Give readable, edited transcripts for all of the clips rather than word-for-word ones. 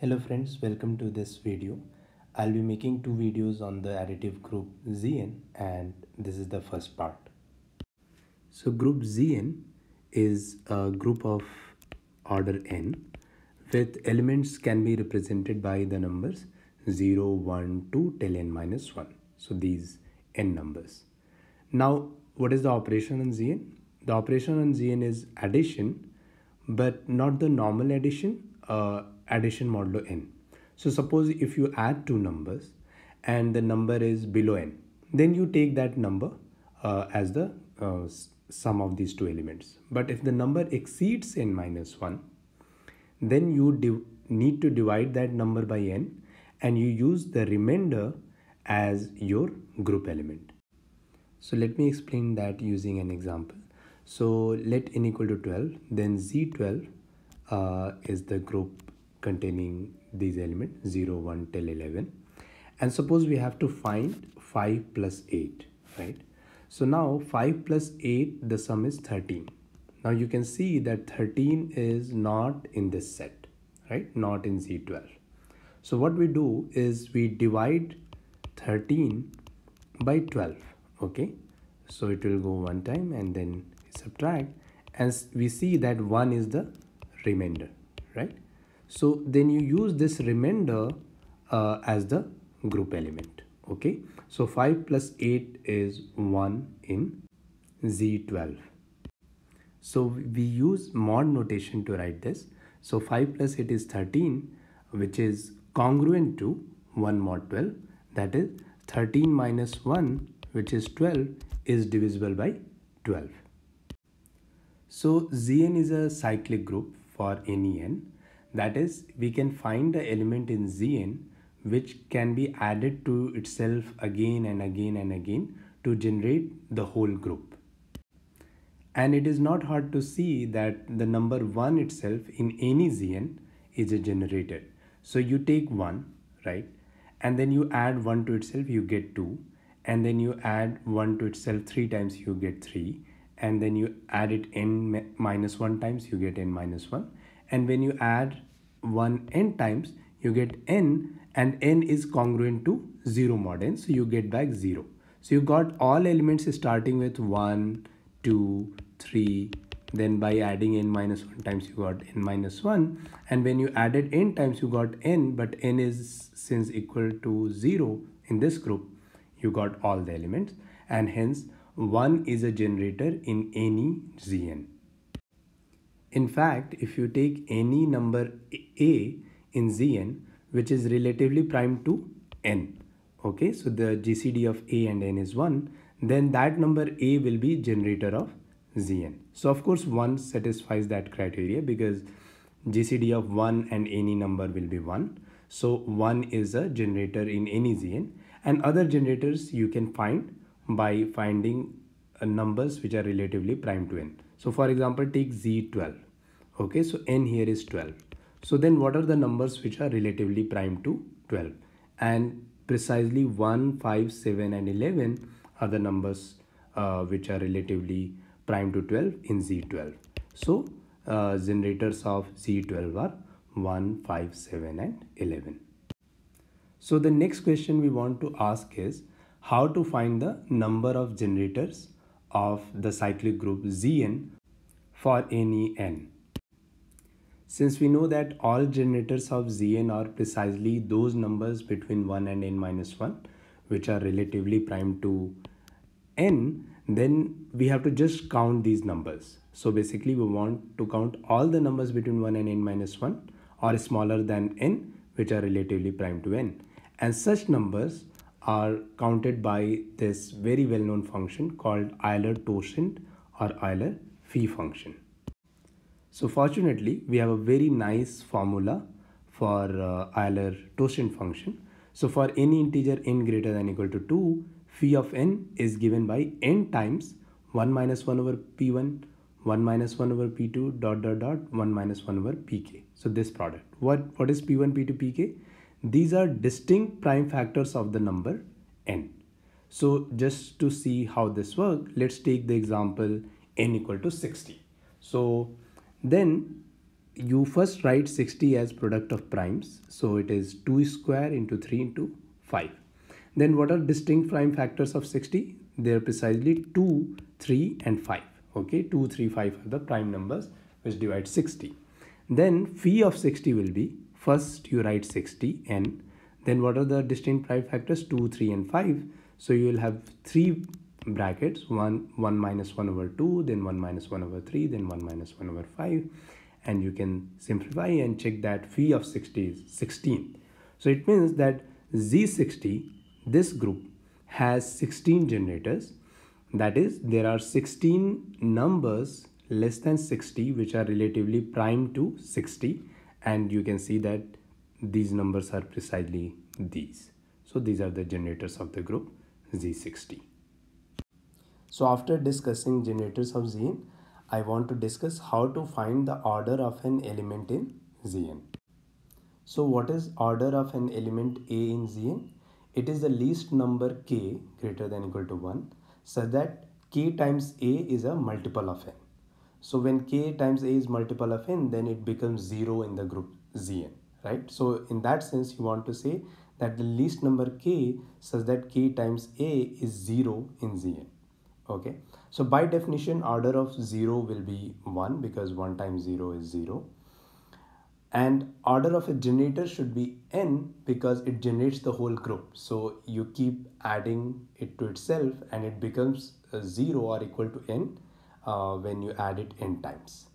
Hello friends, welcome to this video. I'll be making two videos on the additive group Zn, and this is the first part. So group Zn is a group of order n with elements can be represented by the numbers 0, 1, 2 till n minus 1. So these n numbers. Now what is the operation on Zn? The operation on Zn is addition, but not the normal addition, addition modulo n. So suppose if you add two numbers and the number is below n, then you take that number as the sum of these two elements. But if the number exceeds n minus 1, then you need to divide that number by n and you use the remainder as your group element. So let me explain that using an example. So let n equal to 12, then Z12 is the group containing these elements 0, 1 till 11. And suppose we have to find 5 plus 8, right? So now 5 plus 8, the sum is 13. Now you can see that 13 is not in this set, right? Not in Z12. So what we do is we divide 13 by 12, okay? So it will go one time and then subtract, and we see that 1 is the remainder, right? So then you use this remainder as the group element, okay? So 5 plus 8 is 1 in Z12. So we use mod notation to write this. So 5 plus 8 is 13, which is congruent to 1 mod 12. That is 13 minus 1, which is 12, is divisible by 12. So Zn is a cyclic group for any n. That is, we can find the element in Zn which can be added to itself again and again and again to generate the whole group. And it is not hard to see that the number 1 itself in any Zn is a generator. So you take 1, right? And then you add 1 to itself, you get 2. And then you add 1 to itself 3 times, you get 3. And then you add it n minus 1 times, you get n minus 1. And when you add 1 n times, you get n, and n is congruent to 0 mod n, so you get back 0. So you got all elements starting with 1, 2, 3, then by adding n minus 1 times you got n minus 1, and when you added n times you got n, but n is since equal to 0 in this group, you got all the elements, and hence 1 is a generator in any Zn. In fact, if you take any number a in Zn which is relatively prime to n, okay, so the GCD of a and n is 1, then that number a will be generator of Zn. So of course 1 satisfies that criteria because GCD of 1 and any number will be 1. So 1 is a generator in any Zn, and other generators you can find by finding numbers which are relatively prime to n. So for example, take Z12. Okay, so n here is 12. So then what are the numbers which are relatively prime to 12? And precisely 1, 5, 7 and 11 are the numbers which are relatively prime to 12 in Z12. So generators of Z12 are 1, 5, 7 and 11. So the next question we want to ask is how to find the number of generators of the cyclic group Zn for any n. Since we know that all generators of Zn are precisely those numbers between 1 and n minus 1 which are relatively prime to n, then we have to just count these numbers. So basically we want to count all the numbers between 1 and n minus 1 or smaller than n which are relatively prime to n. And such numbers are counted by this very well-known function called Euler-Totient or Euler-Phi function. So fortunately, we have a very nice formula for Euler-Totient function. So for any integer n greater than or equal to 2, phi of n is given by n times 1 minus 1 over p1, 1 minus 1 over p2, dot dot dot, 1 minus 1 over pk. So this product. What is p1, p2, pk? These are distinct prime factors of the number n. So just to see how this works, let's take the example n equal to 60. So then you first write 60 as product of primes, so it is 2 square into 3 into 5. Then what are distinct prime factors of 60? They are precisely 2, 3 and 5. Okay, 2, 3, 5 are the prime numbers which divide 60. Then phi of 60 will be, first you write 60 n, then what are the distinct prime factors? 2, 3 and 5. So you will have 3 brackets, 1 minus 1 over 2, then 1 minus 1 over 3, then 1 minus 1 over 5, and you can simplify and check that phi of 60 is 16. So it means that Z60, this group, has 16 generators. That is, there are 16 numbers less than 60 which are relatively prime to 60, and you can see that these numbers are precisely these. So these are the generators of the group Z60. So after discussing generators of Zn, I want to discuss how to find the order of an element in Zn. So what is order of an element A in Zn? It is the least number k greater than or equal to 1, such that k times A is a multiple of n. So when k times A is multiple of n, then it becomes 0 in the group Zn, right? So in that sense, you want to say that the least number k such that k times A is 0 in Zn. Okay, so by definition, order of 0 will be 1 because 1 times 0 is 0. And order of a generator should be n because it generates the whole group. So you keep adding it to itself and it becomes 0 or equal to n when you add it n times.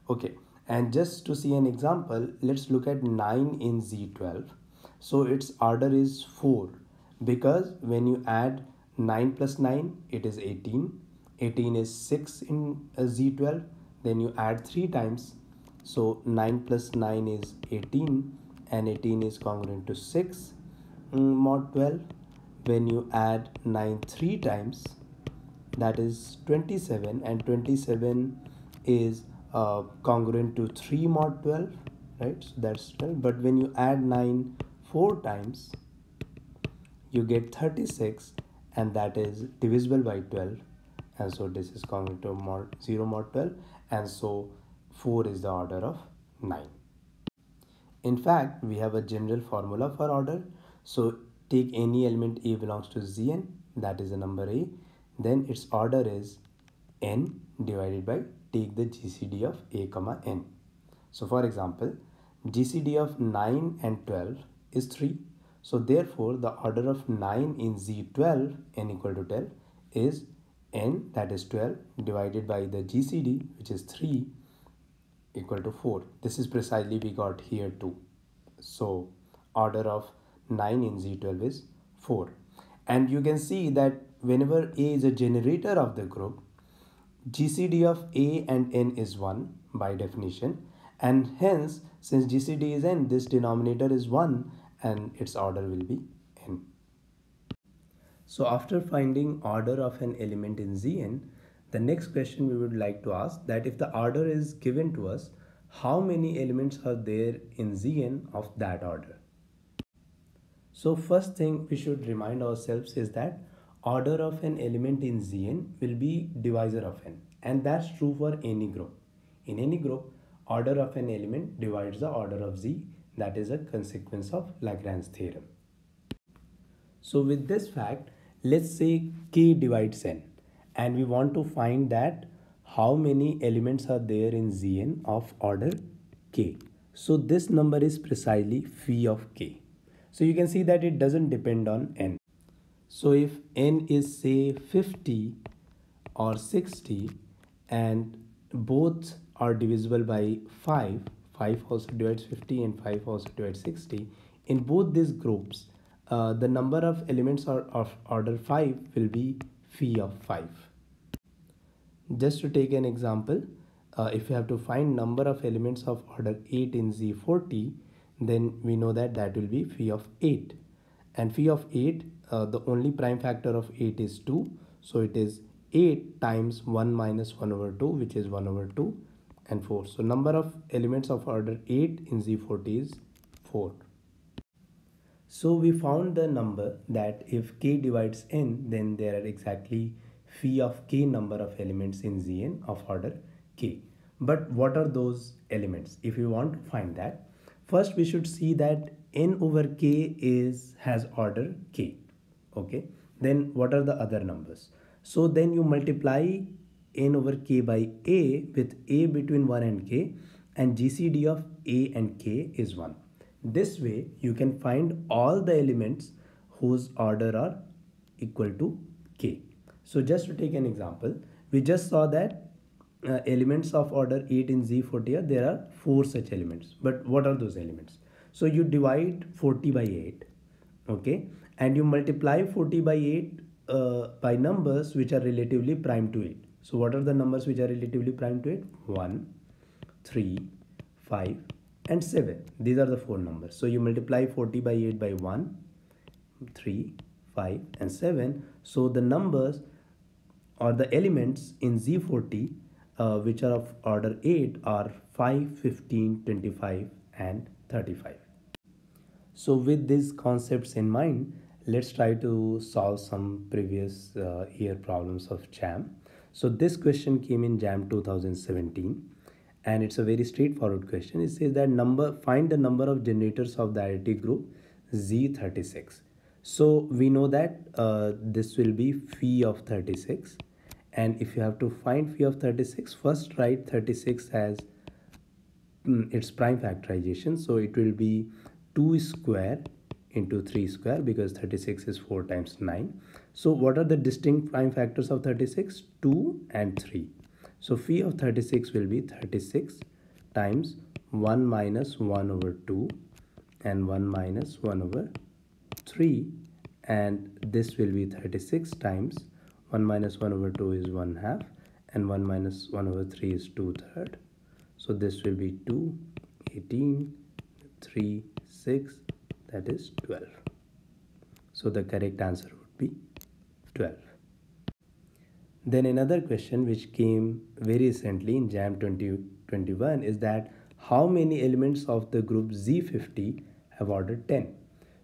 Okay, and just to see an example, let's look at 9 in Z12. So its order is 4 because when you add 9 plus 9, it is 18. 18 is 6 in Z12. Then you add 3 times. So 9 plus 9 is 18 and 18 is congruent to 6 mod 12. When you add 9 3 times, that is 27, and 27 is congruent to 3 mod 12, right? So that's 12. But when you add 9 4 times, you get 36, and that is divisible by 12, and so this is congruent to 0 mod 12, and so 4 is the order of 9. In fact, we have a general formula for order. So take any element A belongs to Zn, that is a number A, then its order is n divided by, take the GCD of A comma n. So for example, GCD of 9 and 12 is 3. So therefore the order of 9 in Z12 n equal to 12 is n, that is 12, divided by the GCD, which is 3, equal to 4. This is precisely we got here too. So order of 9 in Z12 is 4. And you can see that whenever A is a generator of the group, GCD of A and n is 1 by definition, and hence since GCD is n, this denominator is 1 and its order will be n. So after finding order of an element in Zn, the next question we would like to ask that if the order is given to us, how many elements are there in Zn of that order? So first thing we should remind ourselves is that order of an element in Zn will be divisor of n, and that's true for any group. In any group, order of an element divides the order of Z. That is a consequence of Lagrange theorem. So with this fact, let's say k divides n, and we want to find that how many elements are there in Zn of order k. So this number is precisely phi of k. So you can see that it doesn't depend on n. So if n is say 50 or 60 and both are divisible by 5, 5 also divides 50 and 5 also divides 60, in both these groups, the number of elements of order 5 will be phi of 5. Just to take an example, if you have to find number of elements of order 8 in Z40, then we know that that will be phi of 8. And phi of 8, the only prime factor of 8 is 2. So it is 8 times 1 minus 1 over 2, which is 1 over 2, and 4. So number of elements of order 8 in Z40 is 4. So we found the number that if k divides n, then there are exactly phi of k number of elements in Zn of order k. But what are those elements. If you want to find that, first we should see that n over k has order k. Okay, then what are the other numbers? So then you multiply n over k by a with a between 1 and k, and GCD of a and k is 1. This way you can find all the elements whose order are equal to k. So just to take an example, we just saw that elements of order 8 in Z40, there are 4 such elements. But what are those elements? So you divide 40 by 8, okay, and you multiply 40 by 8 by numbers which are relatively prime to 8. So what are the numbers which are relatively prime to 8? 1, 3, 5 and 7. These are the 4 numbers. So you multiply 40 by 8 by 1, 3, 5 and 7. So the numbers or the elements in Z40 which are of order 8 are 5, 15, 25 and 35. So with these concepts in mind, let's try to solve some previous year problems of JAM. So this question came in JAM 2017 and it's a very straightforward question. It says that find the number of generators of the additive group Z36. So we know that this will be phi of 36, and if you have to find phi of 36, first write 36 as its prime factorization. So it will be 2 square into 3 square, because 36 is 4 times 9. So what are the distinct prime factors of 36? 2 and 3. So phi of 36 will be 36 times 1 minus 1 over 2 and 1 minus 1 over 3, and this will be 36 times 1 minus 1 over 2 is 1/2 and 1 minus 1 over 3 is 2/3. So this will be 2, 18, 3, 6, that is 12. So the correct answer would be 12. Then another question which came very recently in JAM 2021 is that how many elements of the group Z50 have order 10?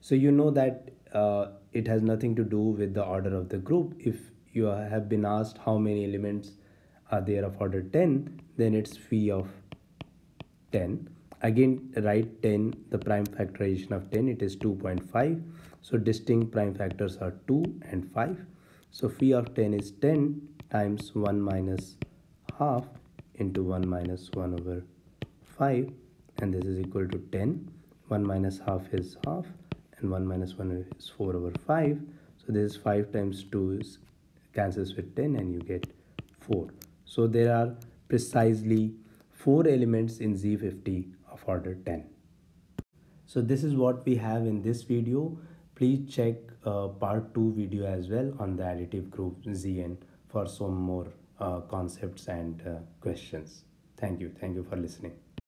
So you know that it has nothing to do with the order of the group. If you have been asked how many elements are there of order 10, then it's phi of 10. Again, write 10, the prime factorization of 10, it is 2.5. So distinct prime factors are 2 and 5. So phi of 10 is 10 times 1 minus half into 1 minus 1 over 5, and this is equal to 10. 1 minus half is half and 1 minus 1 is 4 over 5. So this is 5 times 2 is cancels with 10 and you get 4. So there are precisely 4 elements in Z50 of order 10. So this is what we have in this video. Please check part 2 video as well on the additive group Zn for some more concepts and questions. Thank you for listening.